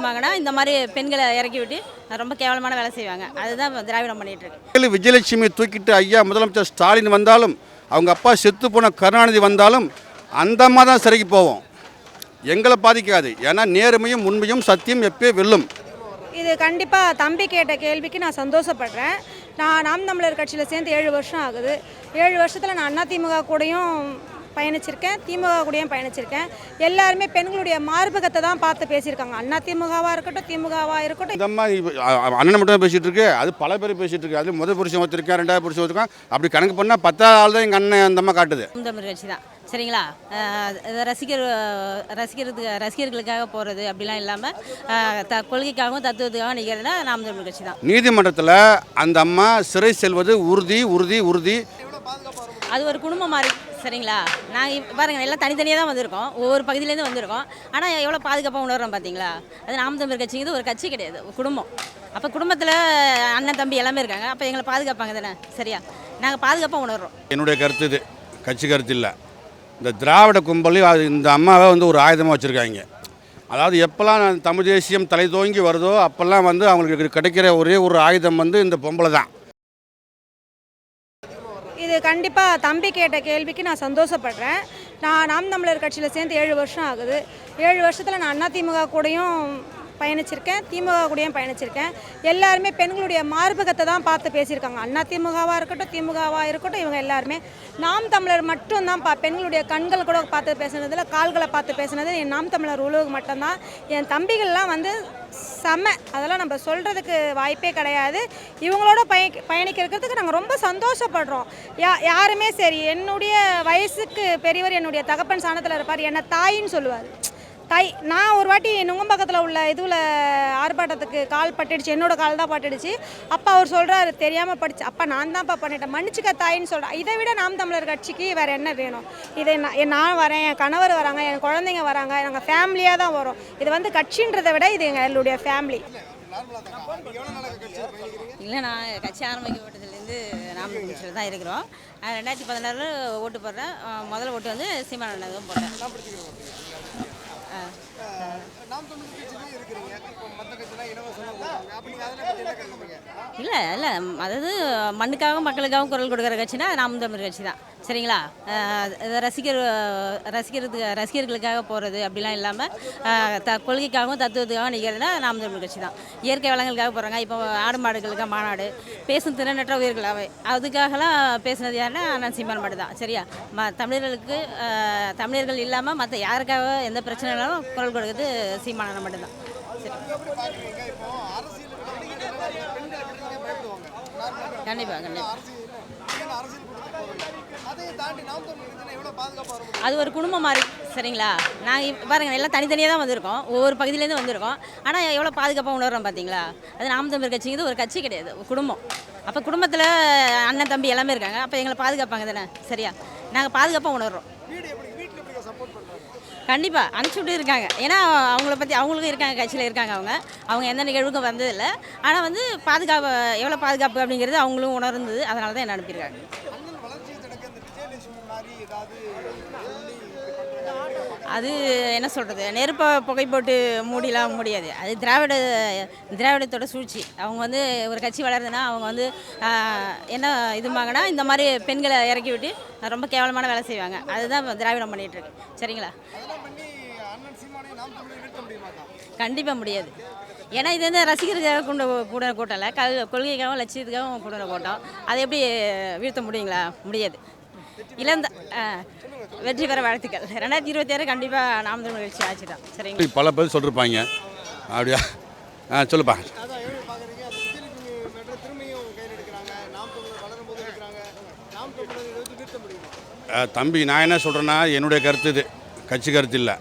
இதுமாங்கன்னா இந்த மாதிரி பெண்களை இறக்கி விட்டு ரொம்ப கேவலமான வேலை செய்வாங்க. அதுதான் திராவிடம் பண்ணிட்டு இருக்கு. விஜயலட்சுமி தூக்கிட்டு ஐயா முதலமைச்சர் ஸ்டாலின் வந்தாலும், அவங்க அப்பா செத்து போன கருணாநிதி வந்தாலும் அந்த அம்மா தான் சிறைக்கு போவோம். எங்களை பாதிக்காது. ஏன்னா நேர்மையும் உண்மையும் சத்தியம் எப்பயே வெல்லும். இது கண்டிப்பாக தம்பி கேட்ட கேள்விக்கு நான் சந்தோஷப்படுறேன். நான் நாம் தமிழர் கட்சியில் சேர்ந்து 7 வருஷம் ஆகுது. 7 வருஷத்தில் நான் அதிமுக கூடயும் பயணிச்சிருக்கேன், திமுக கூடயும் பயணிச்சிருக்கேன். எல்லாருமே பெண்களுடைய மார்பகத்தை தான் பார்த்து பேசியிருக்காங்க. அதிமுகவாக இருக்கட்டும், திமுகவாக இருக்கட்டும். இந்த அம்மா அண்ணன் மட்டும் தான் பேசிகிட்டு இருக்கு. அது பல பேர் பேசிகிட்டு இருக்கு. அது முதல் புருஷன் ஒருத்தருக்கேன், 2வது புருஷன் ஒருத்தருக்கேன். அப்படி கணக்கு பண்ணால் 10வது ஆள் தான் எங்கள் அண்ணன் அந்த அம்மா காட்டுது. தமிழர் கட்சி தான் சரிங்களா. ரசிகர்களுக்காக போகிறது அப்படிலாம் இல்லாமல் கொள்கைக்காகவும் தத்துவத்துக்காகவும் நிற்கிறதுனா நாம் தமிழர் கட்சி தான். நீதிமன்றத்தில் அந்த அம்மா சிறை செல்வது உறுதி உறுதி உறுதி. அது ஒரு குடும்பம் மாதிரி சரிங்களா. நாங்கள் பாருங்கள் எல்லாம் தனித்தனியாக தான் வந்திருக்கோம், ஒவ்வொரு பகுதியிலேருந்து வந்திருக்கோம். ஆனால் எவ்வளோ பாதுகாப்பாக உணர்றோம் பார்த்தீங்களா. அது நாம் தமிழர் கட்சிங்கிறது ஒரு கட்சி கிடையாது, ஒரு குடும்பம். அப்போ குடும்பத்தில் அண்ணன் தம்பி எல்லாமே இருக்காங்க. அப்போ எங்களை பாதுகாப்பாங்க தானே, சரியா. நாங்கள் பாதுகாப்பாக உணர்றோம். என்னுடைய கருத்து இது, கட்சி கருத்து இல்லை. இந்த திராவிட கும்பலையும் அது இந்த அம்மாவை ஒரு ஆயுதமாக வச்சுருக்காங்க. அதாவது எப்போல்லாம் தமிழ் தேசியம் தலை தோங்கி வருதோ அப்போல்லாம் அவங்களுக்கு கிடைக்கிற ஒரே ஒரு ஆயுதம் இந்த பொம்பளை தான். இது கண்டிப்பாக தம்பி கேட்ட கேள்விக்கு நான் சந்தோஷப்படுறேன். நான் நாம் தமிழர் கட்சியில் சேர்ந்து 7 வருஷம் ஆகுது. 7 வருஷத்தில் நான் அதிமுக கூடயும் பயணிச்சிருக்கேன், திமுக கூடயும் பயணிச்சிருக்கேன். எல்லாருமே பெண்களுடைய மார்பகத்தை தான் பார்த்து பேசியிருக்காங்க. அதிமுகவாக இருக்கட்டும், திமுகவாக இருக்கட்டும், இவங்க எல்லாருமே. நாம் தமிழர் மட்டும்தான் பெண்களுடைய கண்கள் கூட பார்த்து பேசுனதில், கால்களை பார்த்து பேசுனது என் நாம் தமிழர் உழவு மட்டும்தான். என் தம்பிகள்லாம் செம, அதெல்லாம் நம்ம சொல்கிறதுக்கு வாய்ப்பே கிடையாது. இவங்களோட பயணிக்கிறதுக்கு நாங்கள் ரொம்ப சந்தோஷப்படுறோம். யாருமே சரி, என்னுடைய வயசுக்கு பெரியவர் என்னுடைய தகப்பன் ஸ்தானத்தில் இருப்பார், என்னை தாயின்னு சொல்லுவார். தாய், நான் ஒரு வாட்டி நுங்கம்பாக்கத்தில் உள்ள இதுவில் ஆர்ப்பாட்டத்துக்கு கால் பட்டுடுச்சு, என்னோடய கால் தான் பட்டுடுச்சு. அப்பா அவர் சொல்கிறாரு, தெரியாமல் படிச்சு, அப்பா நான் தான்ப்பா பண்ணிட்டேன், மன்னிச்சுக்க தாயின்னு சொல்கிறேன். இதை விட நாம் தமிழர் கட்சிக்கு வேறு என்ன வேணும்? இதை நான் வரேன், என் கணவர் வராங்க, என் குழந்தைங்க வராங்க, நாங்கள் ஃபேமிலியாக தான் வரோம். இது கட்சின்றதை விட இது எங்களுடைய ஃபேமிலி. இல்லை, நான் கட்சி ஆரம்பிக்கப்பட்டதுலேருந்து நாம் தமிழர் தான் இருக்கிறோம். 2016 ஓட்டு போடுறேன். முதல்ல ஓட்டு சீமானண்ணன் தான் போட்டேன். இல்லை இல்லை, அதாவது மண்ணுக்காகவும் மக்களுக்காகவும் குரல் கொடுக்குற கட்சினா நாம் தமிழர் கட்சி தான் சரிங்களா. ரசிகர்களுக்காக போகிறது அப்படிலாம் இல்லாமல் கொள்கைக்காகவும் தத்துவத்துக்காகவும் நிற்கிறதுனா நாம் தமிழர் கட்சி தான். இயற்கை வளங்களுக்காக போகிறாங்க. இப்போ ஆடு மாடுகளுக்காக மாநாடு, பேசும் திறனற்ற உயிர்களாகவே அதுக்காகலாம் பேசுனது யாருன்னா நான் சீமான் மட்டும் தான் சரியா. தமிழர்கள் இல்லாமல் மற்ற யாருக்காக எந்த பிரச்சனை இல்லாமல் குரல் கொடுக்குறது சீமானன் மட்டும்தான். சரி, கண்டிப்பாக கண்டிப்பாக. அது ஒரு குடும்பம் மாதிரி சரிங்களா. நாங்கள் பாருங்கள் எல்லாம் தனித்தனியாக தான் வந்திருக்கோம், ஒவ்வொரு பகுதியிலேருந்து வந்திருக்கோம். ஆனால் எவ்வளோ பாதுகாப்பாக உணர்றோம் பார்த்தீங்களா. அது நாம் தமிழர் கட்சிங்கிறது ஒரு கட்சி கிடையாது, ஒரு குடும்பம். அப்போ குடும்பத்தில் அண்ணன் தம்பி எல்லாமே இருக்காங்க. அப்போ எங்களை பாதுகாப்பாங்க தானே, சரியா. நாங்கள் பாதுகாப்பாக உணர்றோம். கண்டிப்பாக அனுப்பிச்சி விட்டு இருக்காங்க. ஏன்னா அவங்கள பற்றி அவங்களுக்கும் இருக்காங்க, கட்சியில் இருக்காங்க. அவங்க எந்த நிகழ்வுக்கும் வந்ததில்லை. ஆனால் பாதுகாப்பு, எவ்வளோ பாதுகாப்பு அப்படிங்கிறது அவங்களும் உணர்ந்தது. அதனால தான் என்ன அனுப்பியிருக்காங்க. அது என்ன சொல்கிறது, நெருப்பை புகை போட்டு மூடிலாம் முடியாது. அது திராவிடத்தோட சூழ்ச்சி. அவங்க ஒரு கட்சி வளருதுன்னா அவங்க என்ன இதுமாங்கன்னா இந்த மாதிரி பெண்களை இறக்கி விட்டு ரொம்ப கேவலமான வேலை செய்வாங்க. அதுதான் திராவிடம் பண்ணிகிட்டு இருக்கு சரிங்களா. கண்டிப்பாக முடியாது. ஏன்னா இது ரசிகர்களுக்காக கூட கூட்டம் இல்லை, கொள்கைக்காகவும் லட்சியத்துக்காகவும் கூட கூட்டம். அதை எப்படி வீழ்த்த முடியுங்களா? முடியாது. இழந்த வெற்றி பெற வாழ்த்துக்கள். 2026 கண்டிப்பாக நாம் தமிழர் கட்சி ஆட்சி தான் சரிங்க. பல பேர் சொல்லிருப்பாங்க அப்படியா. சொல்லுப்பா. தம்பி, நான் என்ன சொல்கிறேன்னா, என்னுடைய கருத்து இது, கட்சி கருத்து இல்லை.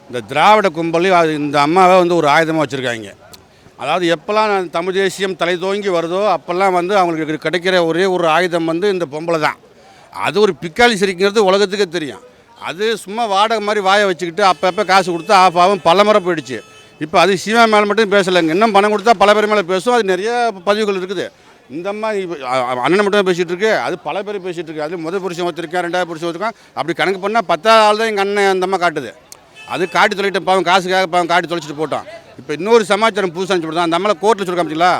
இந்த திராவிட கும்பலையும் இந்த அம்மாவை ஒரு ஆயுதமாக வச்சுருக்காங்க. அதாவது எப்போல்லாம் தமிழ் தேசியம் தலை தோங்கி வருதோ அப்போல்லாம் அவங்களுக்கு கிடைக்கிற ஒரே ஒரு ஆயுதம் இந்த பொம்பளை தான். அது ஒரு பிக்காளி சிரிக்கிறது உலகத்துக்கே தெரியும். அது சும்மா வாடகை மாதிரி வாயை வச்சுக்கிட்டு அப்பப்போ காசு கொடுத்தா ஆஃப் ஆகும், பல முறை போயிடுச்சு. இப்போ அது சிவா மேலே மட்டும் பேசலைங்க, இன்னும் பணம் கொடுத்தா பல பேர் மேலே பேசும். அது நிறைய பதிவுகள் இருக்குது. இந்த அம்மா அண்ணன் மட்டும் தான் பேசிகிட்டு இருக்கு. அது பல பேர் பேசிகிட்டு இருக்கு. அது முதல் புருஷன் ஒருத்தருக்கேன், 2வது புருஷன் ஒருத்தருக்கேன். அப்படி கணக்கு பண்ணால் 10வது ஆள் தான் எங்கள் அண்ணன் அந்த அம்மா காட்டுது. அது காட்டி தொலைகிட்ட பாவம் காசுக்காக பாவம் காட்டி தொலைச்சிட்டு போட்டோம். இப்போ இன்னொரு சமாச்சாரம் புதுசாக அனுப்பிச்சு அந்த அம்மாவை கோர்ட்டில் சொல்லிருக்காங்களா,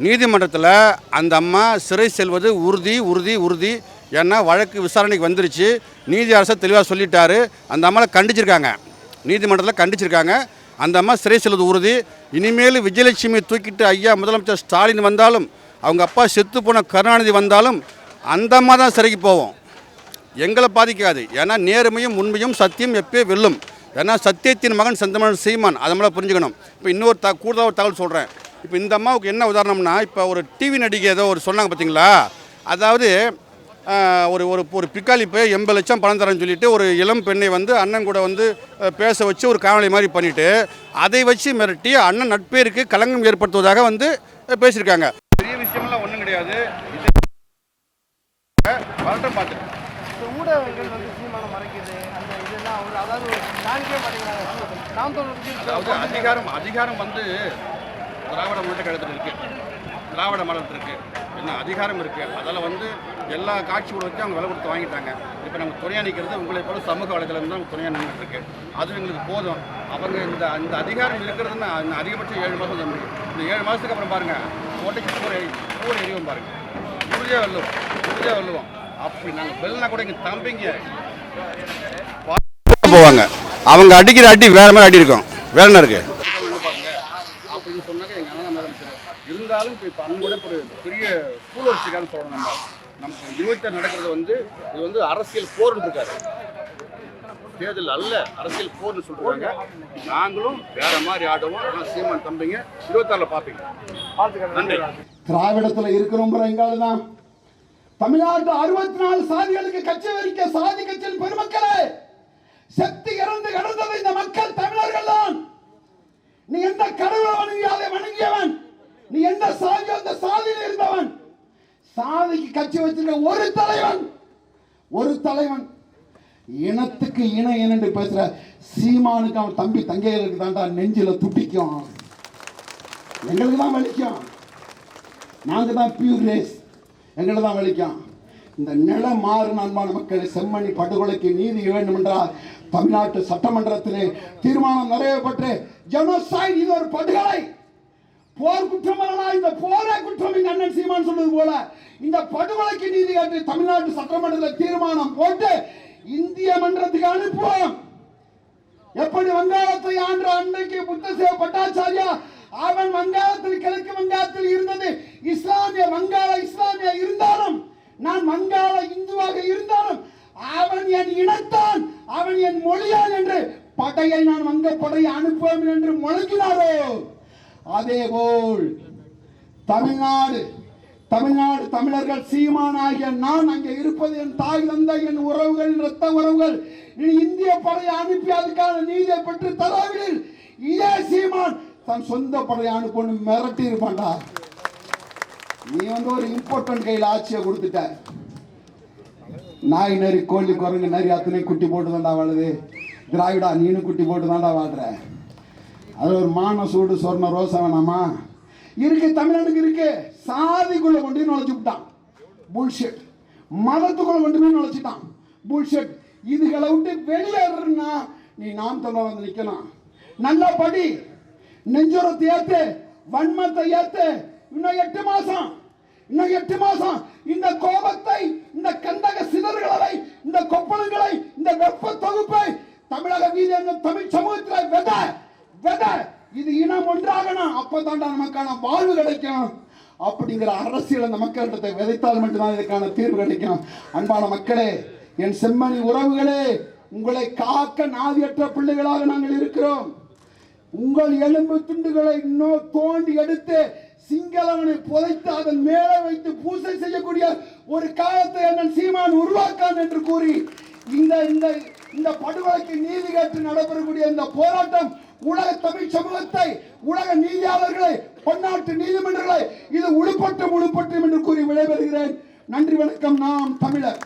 நீதிமன்றத்தில் அந்த அம்மா சிறை செல்வது உறுதி உறுதி உறுதி. ஏன்னா வழக்கு விசாரணைக்கு வந்துருச்சு, நீதி அரசர் தெளிவாக சொல்லிட்டாரு. அந்த அம்மாவை கண்டிச்சிருக்காங்க, நீதிமன்றத்தில் கண்டிச்சிருக்காங்க. அந்த அம்மா சிறை செல்வது உறுதி. இனிமேல் விஜயலட்சுமியை தூக்கிட்டு ஐயா முதலமைச்சர் ஸ்டாலின் வந்தாலும், அவங்க அப்பா செத்து போன கருணாநிதி வந்தாலும் அந்த அம்மா தான் சிறைக்கு போவோம். எங்களை பாதிக்காது. ஏன்னா நேர்மையும் உண்மையும் சத்தியம் எப்பயே வெல்லும். ஏன்னா சத்தியத்தின் மகன் செந்தமிழன் சீமான், அதை மேலே புரிஞ்சுக்கணும். இப்போ இன்னொரு கூடுதலாக ஒரு தகவல் சொல்கிறேன். இப்போ இந்த அம்மாவுக்கு என்ன உதாரணம்னா, இப்போ ஒரு டிவி நடிகை ஏதோ ஒரு சொன்னாங்க பார்த்தீங்களா, அதாவது ஒரு ஒரு ஒரு பிக்காலி போய் 80 லட்சம் பணம் தரேன்னு சொல்லிட்டு ஒரு இளம் பெண்ணை வந்து அண்ணன் கூட வந்து பேச வச்சு ஒரு காணொலி மாதிரி பண்ணிவிட்டு அதை வச்சு மிரட்டி அண்ணன் நட்பேருக்கு களங்கம் ஏற்படுத்துவதாக வந்து பேசியிருக்காங்க. பெரிய விஷயமெல்லாம் ஒன்றும் கிடையாது. பார்த்து ஊடகங்கள் வந்து சீமான மறைக்குது, அந்த இதெல்லாம் அவர் அதாவது காணிக்கவே மாட்டேங்கிறாங்க. அதிகாரம் வந்து திராவிட முன்னேற்ற கழகத்தில் இருக்குது, திராவிட மாடல் இருக்குது, என்ன அதிகாரம் இருக்குது. அதில் வந்து எல்லா காட்சி ஊடகத்தையும் அவங்க விலை கொடுத்து வாங்கிட்டாங்க. இப்போ நம்ம துணையாக நிற்கிறது உங்களை போல சமூக வலைதளம் தான் துணையாக நின்றுட்டு இருக்கு. அது எங்களுக்கு போதும். அவங்க இந்த அதிகாரம் இருக்கிறதுன்னா அதிகபட்சம் 7 மாதம் தான் முடியும். இந்த 7 மாதத்துக்கு அப்புறம் பாருங்கள், கோட்டைக்கு கூட எரியும் பாருங்கள், உறுதியாக வெல்லுவோம். அப்படி நாங்கள் வெள்ளனா கூட எங்கள் தம்பிங்க போவாங்க. அவங்க அடிக்கிற அடி வேற மாதிரி அடி இருக்கும். வேற என்ன இருக்கு அப்படின்னு சொன்னாக்க எங்கள் அண்ணன் முதலமைச்சர் இருந்தாலும் இப்போ அண்ணன் கூட ஒரு பெரிய ஸ்கூல் வச்சுக்கான்னு சொல்லணும். நமக்கு 26 நடக்கிறது வந்து இது வந்து அரசியல் போர்னு இருக்காரு, தேர்தல் அல்ல, அரசியல் போர்னு சொல்றாங்க. நாங்களும் வேற மாதிரி ஆடுவோம். ஆனால் சீமான் தம்பிங்க 26ல் பார்ப்பீங்க. நன்றி. திராவிடத்தில் இருக்கிறோம் எங்கால் தான் தமிழ்நாட்டு 64 சாதிகளுக்கு கட்சி வரிக்க சாதி கட்சியின் பெருமக்களே, செத்து இறந்து கடந்தது இந்த மக்கள் தமிழர்கள் தான். நீ எந்த கடவுளை வணங்கியாலே வணங்கியவன், நீ எந்த சாதி அந்த சாதியில் இருந்தவன், சாதிக்கு கட்சி வச்சிருக்க ஒரு தலைவன் இனத்துக்கு இணை என்று பேசுற சீமானுக்கு அவன் தம்பி தங்கைகளுக்கு தாண்டா நெஞ்சில துடிக்கும், எங்களுக்கு தான் வலிக்கும். நாங்க தான் பியூர் ரேஸ், எங்களை தான் வலிக்கும். இந்த நில மாறு அன்பான மக்கள், செம்மணி படுகொலைக்கு நீதி வேண்டும் என்றால் தமிழ்நாட்டு சட்டமன்றத்திலே தீர்மானம் நிறைவேற்றப்பட்டு ஜெனோசைட் இது ஒரு படுகொலை, போர் குற்றம் அல்ல, இந்த போரே குற்றம். எங்க அண்ணன் சீமான் சொன்னது போல இந்த படுகொலைக்கு நீதி கேட்டு தமிழ்நாட்டு சட்டமன்றத்தில் தீர்மானம் போட்டு இந்திய மன்றத்துக்கு அனுப்புவோம். எப்படி வங்காளத்தை ஆண்ட அன்றைக்கு புத்தசேவ பட்டாச்சாரியா, அவன் வங்காளத்தில் கிழக்கு வங்காளத்தில் இருந்தது இஸ்லாமிய வங்காள இஸ்லாமிய இருந்தாலும், நான் வங்காள இந்துவாக இருந்தாலும் அவன் என் இனத்தான், அவன் என் மொழியான் என்று படையை நான் வங்க படையை அனுப்புவேன் என்று முழங்கினாரோ, அதேபோல் தமிழ்நாடு தமிழர்கள் சீமானாகிய நான் அங்கே இருப்பது என் தாய் தந்தை என் உறவுகள் இரத்த உறவுகள் இந்திய படையை அனுப்பி அதுக்கான நீதியை பெற்று தராவிடில் இதே சீமான் தன் சொந்த படையை அனுப்பி மிரட்டி இருப்பான்டா. நீ வந்து ஒரு இம்பார்ட்டன்ட் கையில் ஆட்சியை கொடுத்துட்ட. நாய் நரி கோழி குரங்கு நரி அத்தனை குட்டி போட்டு தாண்டா வாழுது. திராவிடா நீனும் குட்டி போட்டு தாண்டா வாழ்ற. அது ஒரு மான சூடு சொர்ண ரோசா வேணாமா இருக்கு, தமிழ்நாட்டுக்கு இருக்கு. சாதிக்குள்ள கொண்டு நுழைச்சு விட்டான் புல்ஷெட், மதத்துக்குள்ள கொண்டு போய் நுழைச்சிட்டான் புல்ஷெட். இதுகளை விட்டு வெளியேறா நீ நாம் தமிழ் வந்து நிக்கலாம். நல்லா படி, நெஞ்சுரத்தை ஏத்து, வன்மத்தை ஏத்து. இன்னும் 8 மாசம் இந்த கோபத்தை, இந்த கந்தக சிதறுகளை, இந்த கொப்பளங்களை, இந்த வெப்ப தொகுப்பை தமிழக வீதி தமிழ் சமூகத்தில் வெத இது இனம் ஒன்றாகணும். அப்பதாண்டா நமக்கான வாழ்வு கிடைக்கும். அப்படிங்கிற அரசியல் அந்த மக்களிடத்தை விதைத்தால் மட்டும்தான் இதுக்கான தீர்வு கிடைக்கும். அன்பான மக்களே, என் செம்மணி உறவுகளே, உங்களை காக்க நாதியற்ற பிள்ளைகளாக நாங்கள் இருக்கிறோம். உங்கள் எலும்பு துண்டுகளை இன்னும் தோண்டி எடுத்து சிங்களவனை புதைத்து அதன் மேலே வைத்து பூசை செய்யக்கூடிய ஒரு காலத்தை அண்ணன் சீமான் உருவாக்கான் என்று கூறி இந்த படுகொலைக்கு நீதி கேட்டு நடைபெறக்கூடிய இந்த போராட்டம் உலக தமிழ் சமூகத்தை, உலக நீதியாளர்களை, பன்னாட்டு நீதிமன்றங்களை இது உடுப்பட்டும் என்று கூறி விடைபெறுகிறேன். நன்றி, வணக்கம். நாம் தமிழர்.